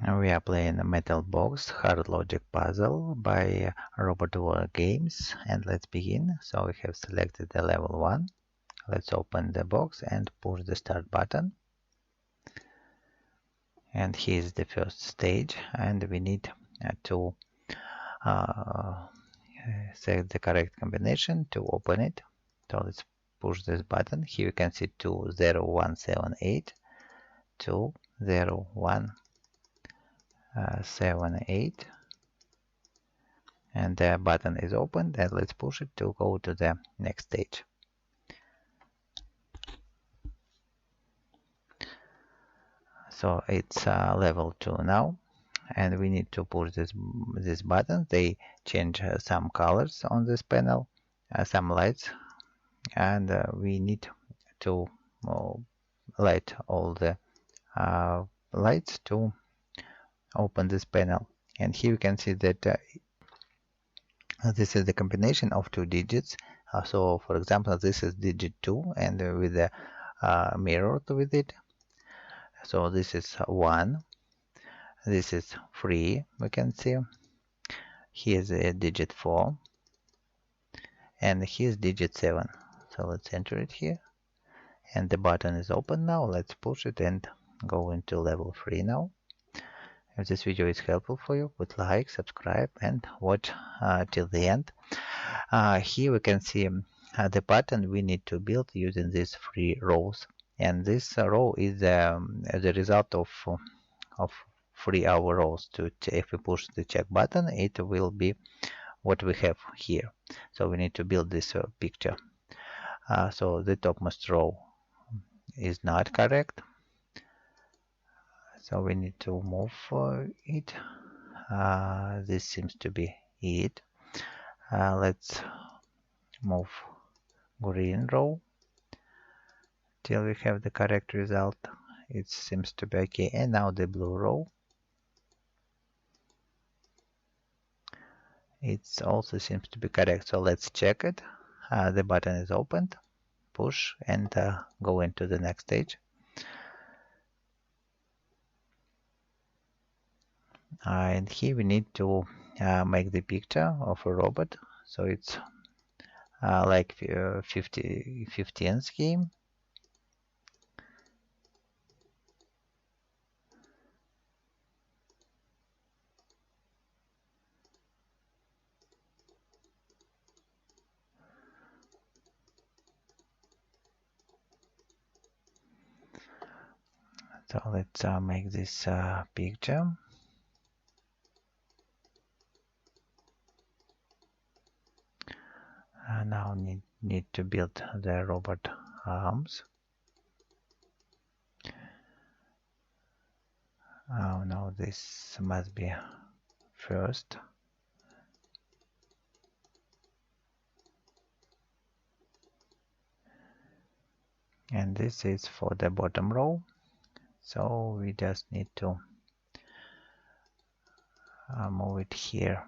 We are playing a Metal Box Hard Logic Puzzle by Robot Games, and let's begin. So we have selected the level 1. Let's open the box and push the start button. And here's the first stage, and we need to select the correct combination to open it. So let's push this button. Here you can see 20178, 20178, and the button is opened, and let's push it to go to the next stage. So it's level 2 now, and we need to push this button. They change some colors on this panel, some lights, and we need to light all the lights to open this panel. And here you can see that this is the combination of two digits. So for example, this is digit 2 and with a mirror with it. So this is 1, this is 3, we can see. Here's a digit 4, and here's digit 7. So let's enter it here, and the button is open now. Let's push it and go into level 3 now. If this video is helpful for you, put like, subscribe, and watch till the end. Here we can see the pattern we need to build using these 3 rows, and this row is the result of 3 our rows. If we push the check button, it will be what we have here. So we need to build this picture. So the topmost row is not correct, so we need to move it. This seems to be it. Let's move green row till we have the correct result. It seems to be okay. And now the blue row. It also seems to be correct. So let's check it. The button is opened. Push and go into the next stage. And here we need to make the picture of a robot. So it's like 15th game. So let's make this picture. Now need to build the robot arms. Oh no, this must be first. And this is for the bottom row. So we just need to move it here.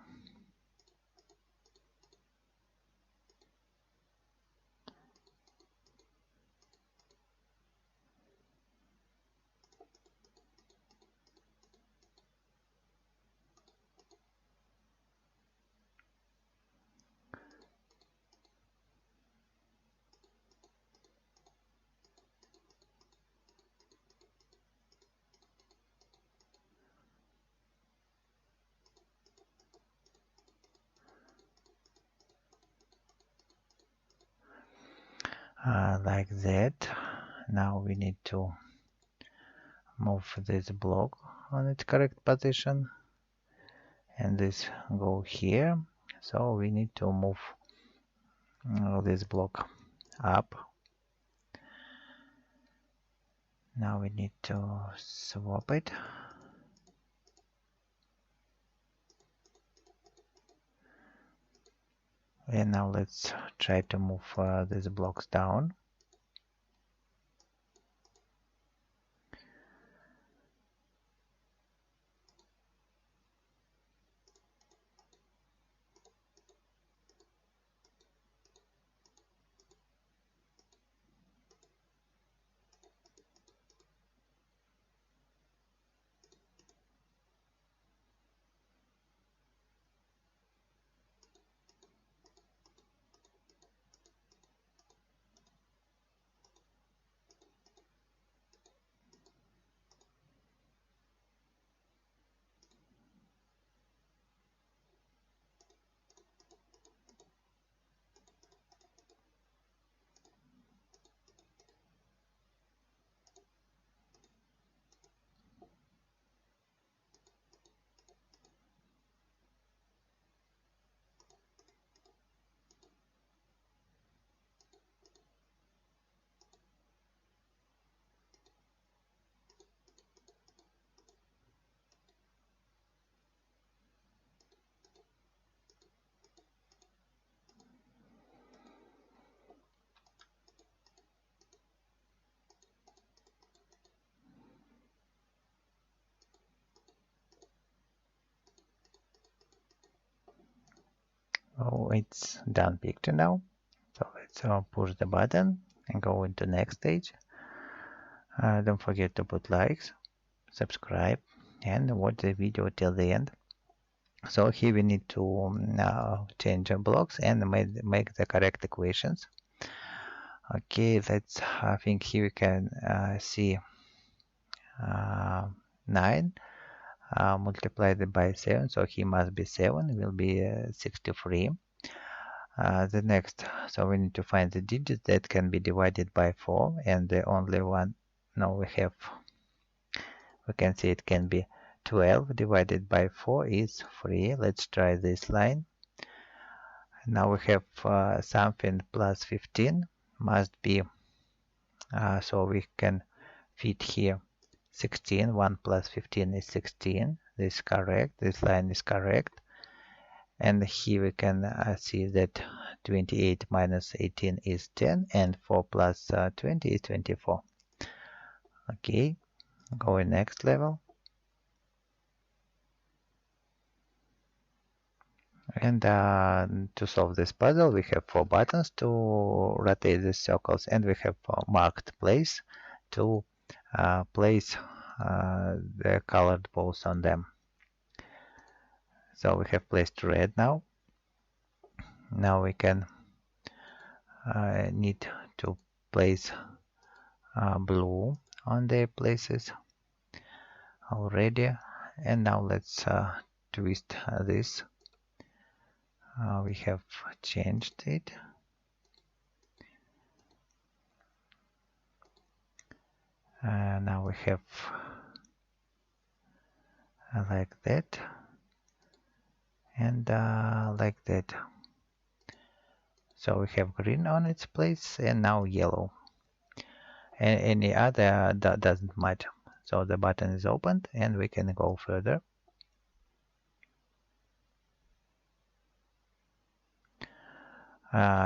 Like that. Now we need to move this block on its correct position, and this go here. So we need to move this block up. Now we need to swap it. And now let's try to move these blocks down. it's done picture now. So let's push the button and go into next stage. Don't forget to put likes, subscribe, and watch the video till the end. So here we need to change blocks and make the correct equations. Okay, let's, I think here we can see 9 multiplied by 7, so he must be 7, will be 63. The next, so we need to find the digit that can be divided by 4, and the only one, no, we can see it can be 12 divided by 4 is 3. Let's try this line. Now we have something plus 15 must be, so we can fit here 16. 1 plus 15 is 16. This is correct. This line is correct. And here we can see that 28 minus 18 is 10, and 4 plus 20 is 24. Okay, going next level. And to solve this puzzle, we have 4 buttons to rotate the circles, and we have marked place to place the colored balls on them. So we have placed red now. Now we can need to place blue on their places already. And now let's twist this. We have changed it. Now we have like that and like that. So we have green on its place and now yellow. And any other that doesn't matter. So the button is opened and we can go further.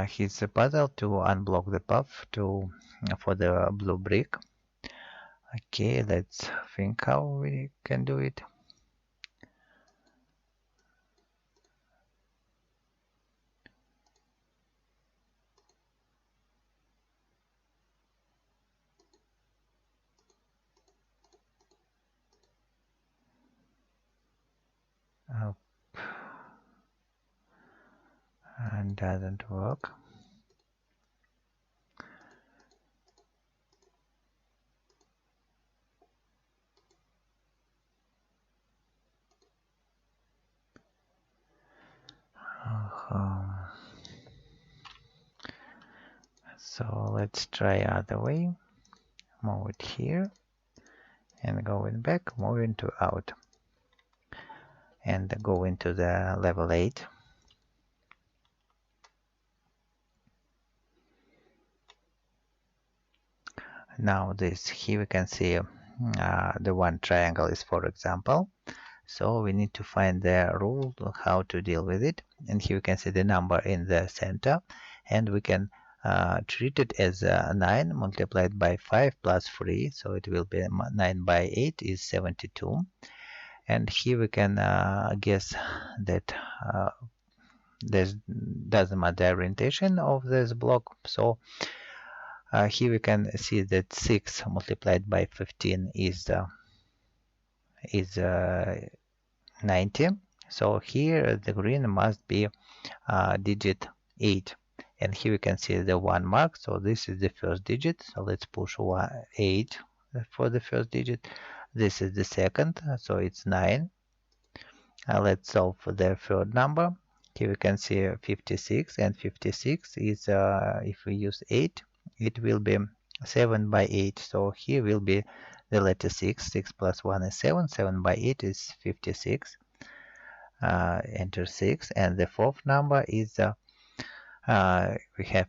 Here's a puzzle to unblock the path for the blue brick. Okay, let's think how we can do it. And doesn't work. So let's try other way. Move it here and going back, moving to out and go into the level 8. Now this here we can see the one triangle is, for example. So we need to find the rule how to deal with it. And here we can see the number in the center, and we can treat it as 9 multiplied by 5 plus 3. So it will be 9 by 8 is 72. And here we can guess that this doesn't matter the orientation of this block. So here we can see that 6 multiplied by 15 is 90. So here the green must be digit 8. And here we can see the 1 mark. So this is the first digit. So let's push 8 for the first digit. This is the second. So it's 9. Let's solve for the third number. Here we can see 56. And 56 is, if we use 8, it will be 7 by 8. So here will be the letter 6. 6 plus 1 is 7. 7 by 8 is 56. Enter 6. And the fourth number is, we have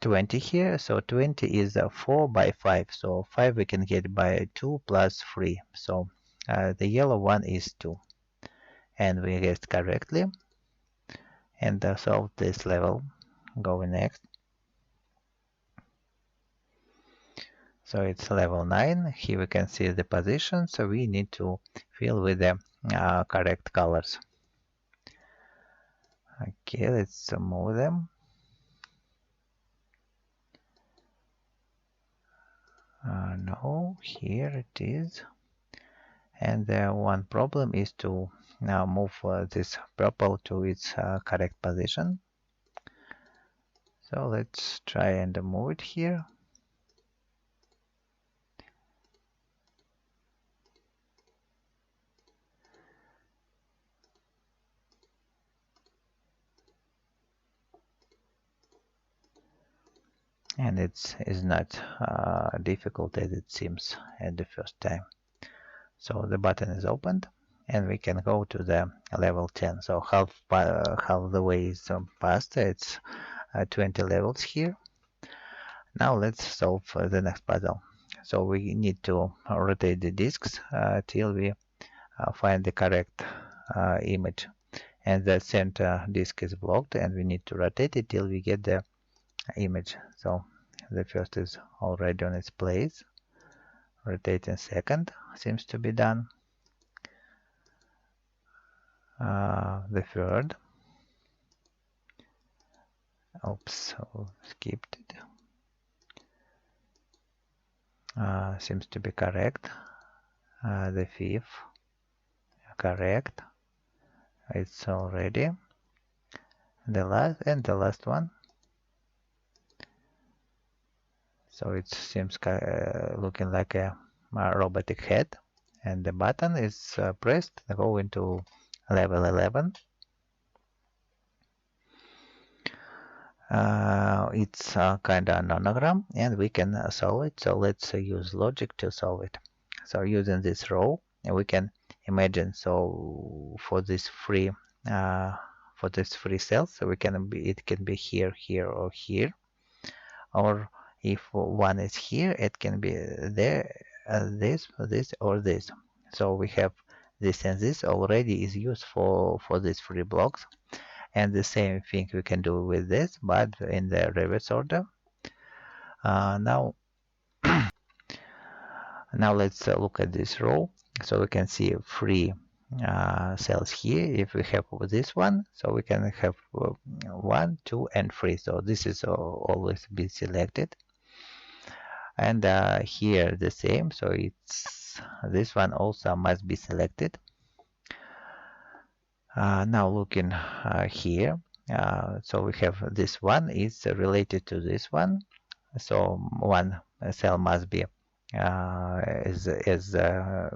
20 here. So 20 is 4 by 5. So 5 we can get by 2 plus 3. So the yellow one is 2. And we guessed correctly. And solve this level. Going next. So it's level 9. Here we can see the position. So we need to fill with the correct colors. Okay, let's move them. No, here it is. And one problem is to now move this purple to its correct position. So let's try and move it here. And it's not difficult as it seems at the first time. So the button is opened and we can go to the level 10. So half the way is passed. It's 20 levels here. Now let's solve the next puzzle. So we need to rotate the disks till we find the correct image. And the center disk is blocked and we need to rotate it till we get the image. So the first is already on its place. Rotating second seems to be done. The third. Oops, skipped it. Seems to be correct. The fifth, correct. It's already the last one. So it seems looking like a robotic head, and the button is pressed to go into level 11. It's kind of nonogram, and we can solve it. So let's use logic to solve it. So using this row, we can imagine. So for this free cells, so it can be here, here, or here, or if one is here, it can be there, this, or this. So we have this and this already is used for these free blocks. And the same thing we can do with this, but in the reverse order. Now let's look at this row. So we can see three cells here. If we have this one, so we can have 1, 2, and 3. So this is always be selected. And here the same. So it's this one also must be selected. Now looking here, so we have this one is related to this one, so one cell must be is a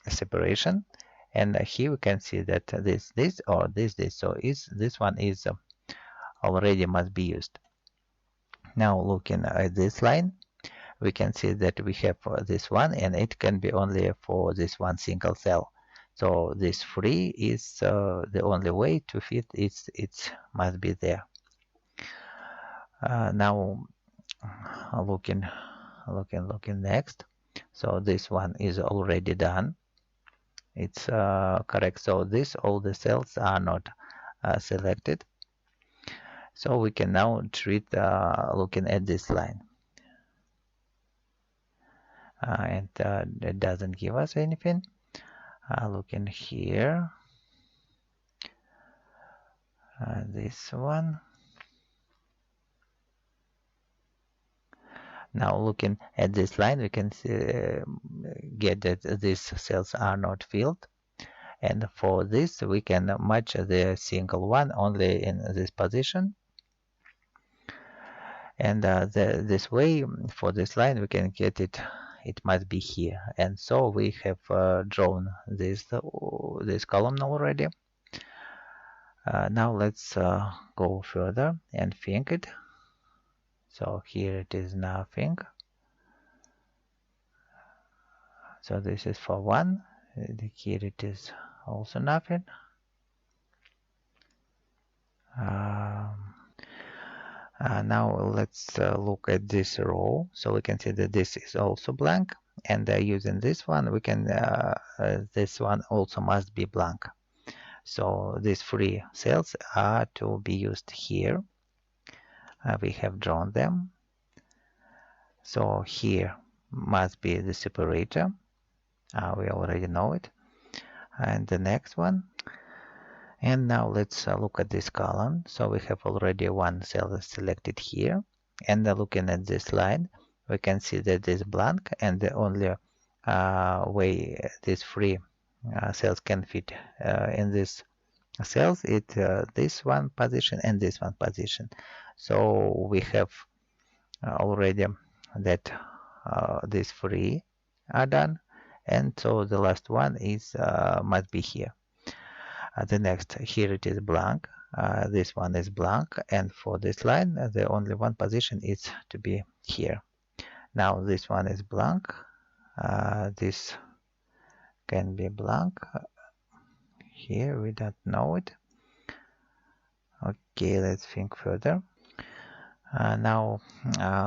separation, and here we can see that this or this so this one is already must be used. Now looking at this line, we can see that we have this one, and it can be only for this one single cell. So this 3 is the only way to fit it must be there. Now looking next. So this one is already done. It's correct. So all the cells are not selected. So we can now treat looking at this line. And it doesn't give us anything. Looking here, this one. Now looking at this line, we can see, get that these cells are not filled. And for this, we can match the single one only in this position. And this way, for this line, we can get it. It must be here. And so we have drawn this column already. Now let's go further and think it. So here it is nothing. So this is for 1. Here it is also nothing. Now let's look at this row. So we can see that this is also blank. And using this one, we can this one also must be blank. So these 3 cells are to be used here. We have drawn them. So here must be the separator. We already know it. And the next one, And now let's look at this column. So we have already one cell selected here. And looking at this line, we can see that it is blank, and the only way these three cells can fit in this cells is this one position and this one position. So we have already that these three are done, and so the last one is must be here. The next, here it is blank, this one is blank, and for this line the only one position is to be here. Now this one is blank, this can be blank, here we don't know it. Okay, let's think further. Now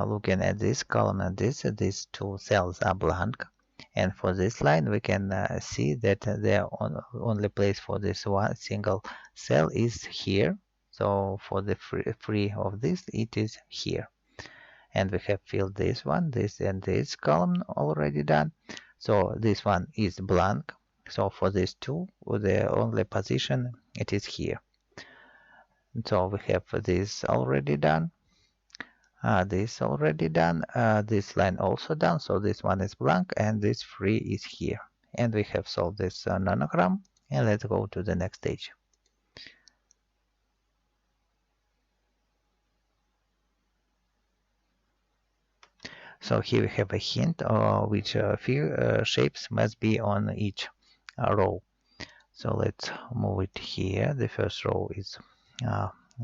looking at this column and these two cells are blank, and for this line we can see that the only place for this one single cell is here. So for the free of this, it is here, and we have filled this one, this and this column already done. So this one is blank, so for these two the only position it is here. So we have this already done. This already done, this line also done, so this one is blank and this free is here. And we have solved this nonogram, and let's go to the next stage. So here we have a hint which few shapes must be on each row. So let's move it here. The first row is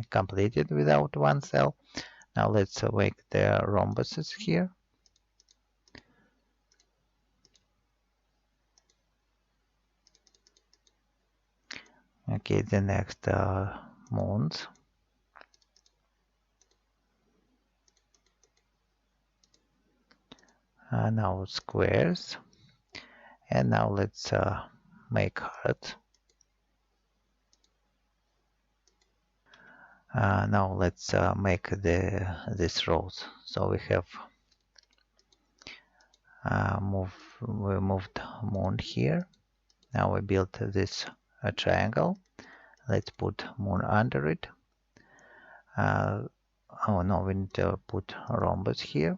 completed without one cell. Now let's make the rhombuses here. Okay, the next moons. Now squares, and now let's make hearts. Now let's make these rows. So we have we moved moon here. Now we built this triangle. Let's put moon under it. Oh no, we need to put rhombus here.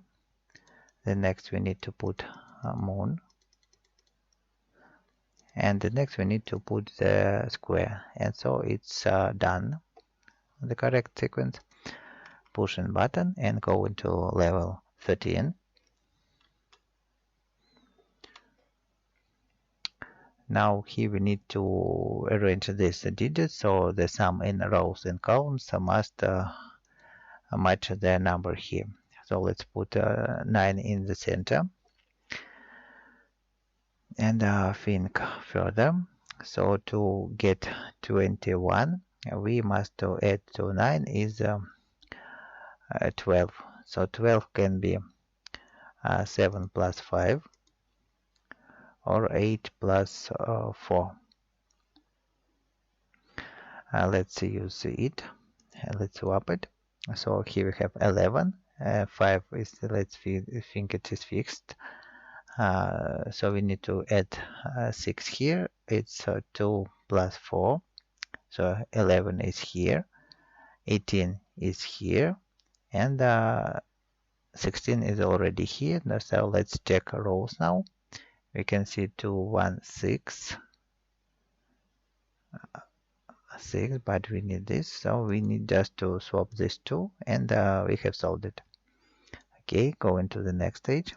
Then next we need to put moon. And the next we need to put the square. And so it's done, the correct sequence. Pushing button and go into level 13. Now here we need to arrange this digits, so the sum in rows and columns must match the number here. So let's put 9 in the center and think further. So to get 21, we must add to 9 is 12. So 12 can be 7 plus 5 or 8 plus 4. Let's use it. Let's swap it. So here we have 11. 5 is, let's think it is fixed. So we need to add 6 here. It's 2 plus 4. So 11 is here. 18 is here. And 16 is already here. So let's check rows now. We can see 2, 1, 6. 6, but we need this, so we need just to swap these two, and we have solved it. Okay, go into the next stage.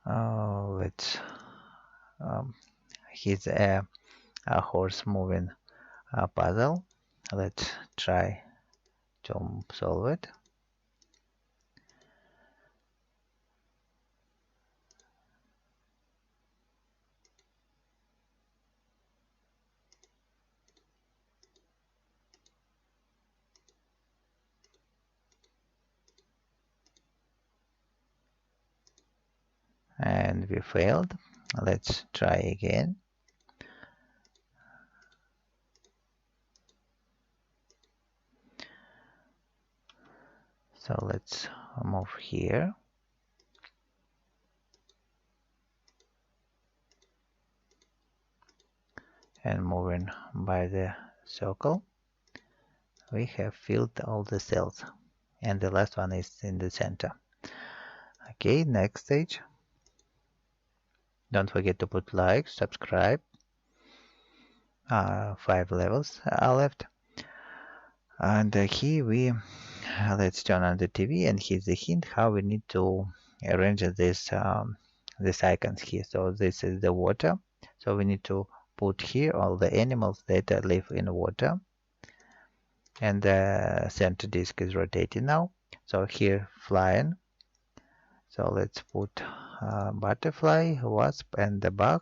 Let's here's a horse moving puzzle. Let's try to solve it. And we failed. Let's try again. So let's move here. and moving by the circle, we have filled all the cells, and the last one is in the center. Okay, next stage. Don't forget to put like, subscribe. 5 levels are left. And here we let's turn on the TV, and here's the hint how we need to arrange this icons here. So this is the water. So we need to put here all the animals that live in water. And the center disk is rotating now. So here flying. So let's put butterfly, wasp, and the bug.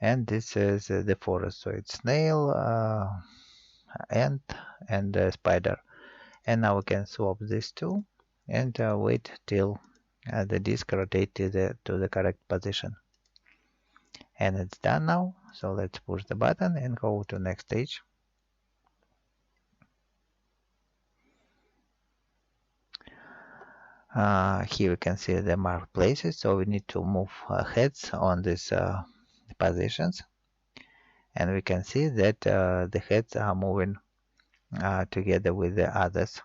And this is the forest. So it's snail, ant, and spider. And now we can swap these two and wait till the disk rotates to the correct position. And it's done now. So let's push the button and go to next stage. Here we can see the marked places, so we need to move heads on these positions, and we can see that the heads are moving together with the others.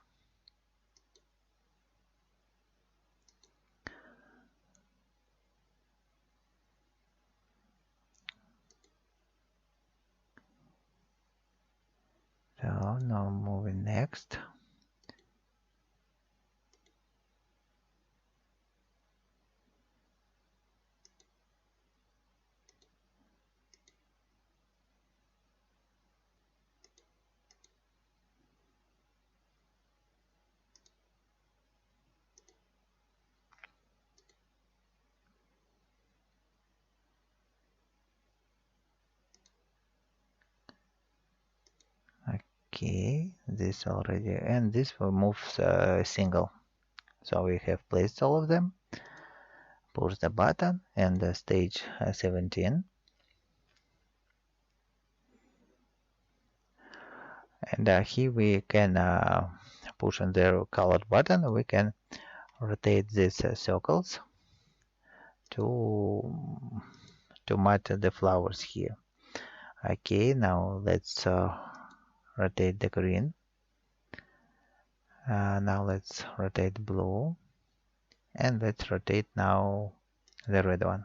So now moving next. Okay, this already, and this will move single. So we have placed all of them. Push the button and stage 17. And here we can push on the colored button. We can rotate these circles to match the flowers here. Okay, now let's rotate the green. Now let's rotate blue, and let's rotate now the red one.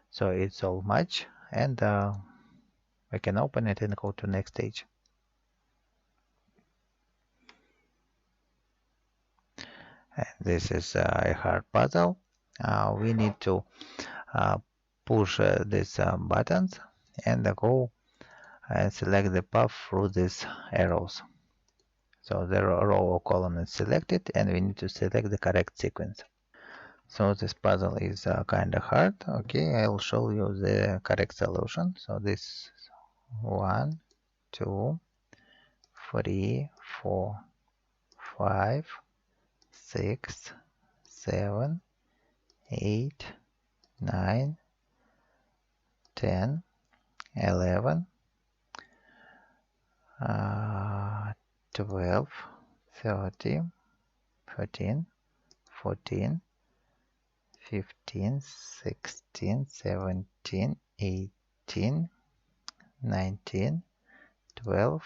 So it's all match, and we can open it and go to next stage. And this is a hard puzzle. We need to push these buttons and go and select the path through these arrows. So the row or column is selected, and we need to select the correct sequence. So this puzzle is kind of hard. Okay, I'll show you the correct solution. So this 1, 2, 3, 4, 5, 6, 7, 8, 9, 10, 11, 12, 13, 14, 15, 16, 17, 18, 19, 12,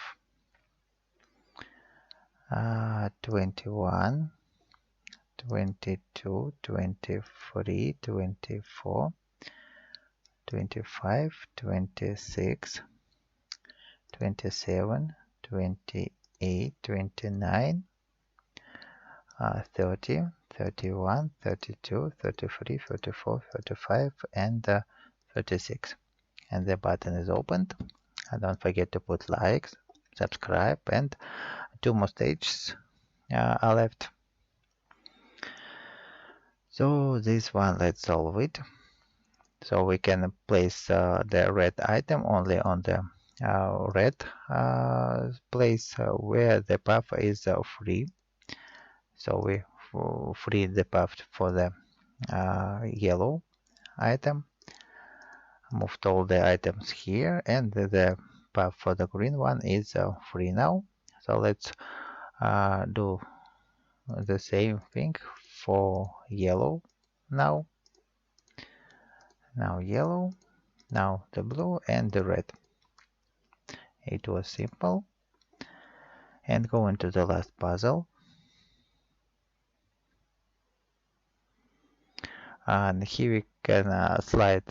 21, 22, 23, 24, 25, 26, 27, 28, 29, 30, 31, 32, 33, 34, 35, and 36. And the button is opened. And don't forget to put likes, subscribe, and 2 more stages are left. So this one, let's solve it. So we can place the red item only on the red place where the path is free. So we free the path for the yellow item. Moved all the items here, and the path for the green one is free now. So let's do the same thing for yellow now. Now yellow, Now the blue and the red. It was simple. And go into the last puzzle. And here we can slide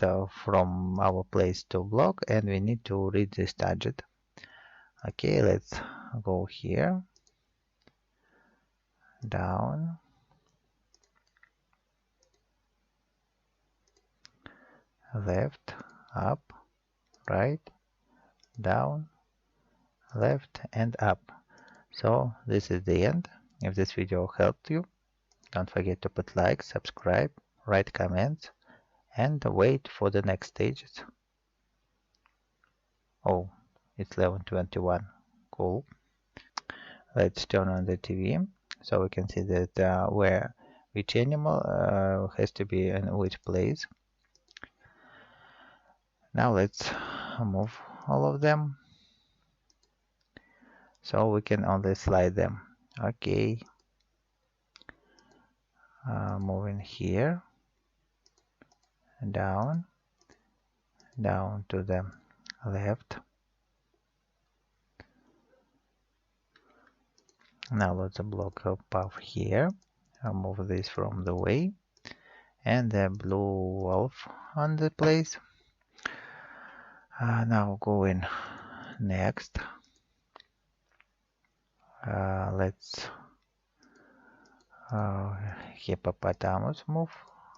from our place to block, and we need to read this target. Okay, let's go here, down, left, up, right, down, left, and up. So this is the end. If this video helped you, don't forget to put like, subscribe, write comments, and wait for the next stages. Oh, it's 11:21. Cool. Let's turn on the TV so we can see that where which animal has to be in which place. Now let's move all of them so we can only slide them. Okay, moving here, down, down to the left. Now let's block a path here. I'll move this from the way, and the blue wolf on the place. Now going next. Let's hippopotamus move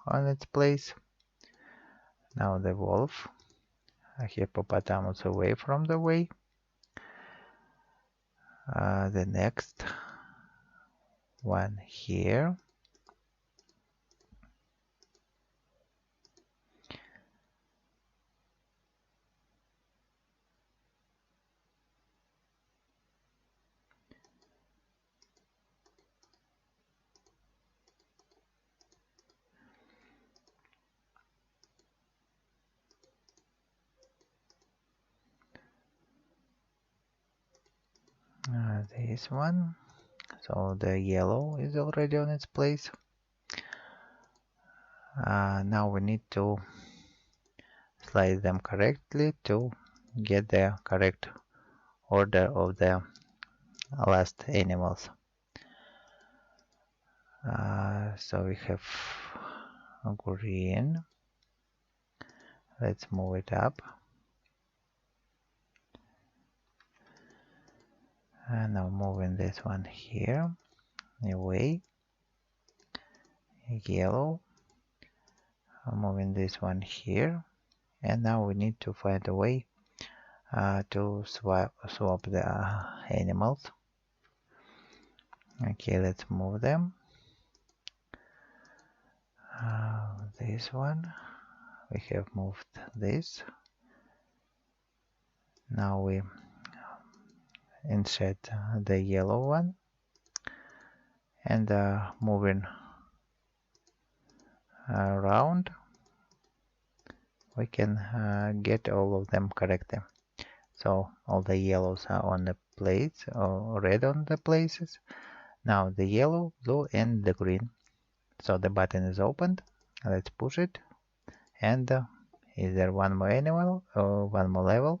on its place. Now the wolf, hippopotamus away from the way. The next one here. This one. So the yellow is already on its place. Now we need to slide them correctly to get the correct order of the last animals. So we have green. Let's move it up. And now moving this one here away. Yellow. Moving this one here. And now we need to find a way to swap the animals. Okay, let's move them. This one. We have moved this. Now we insert the yellow one and moving around we can get all of them correctly. So all the yellows are on the plates or red on the places. Now the yellow, blue and the green. So the button is opened. Let's push it. And is there one more animal or one more level?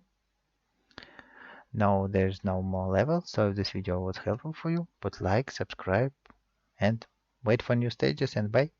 No, there's no more level. So if this video was helpful for you, put like, subscribe, and wait for new stages, and bye.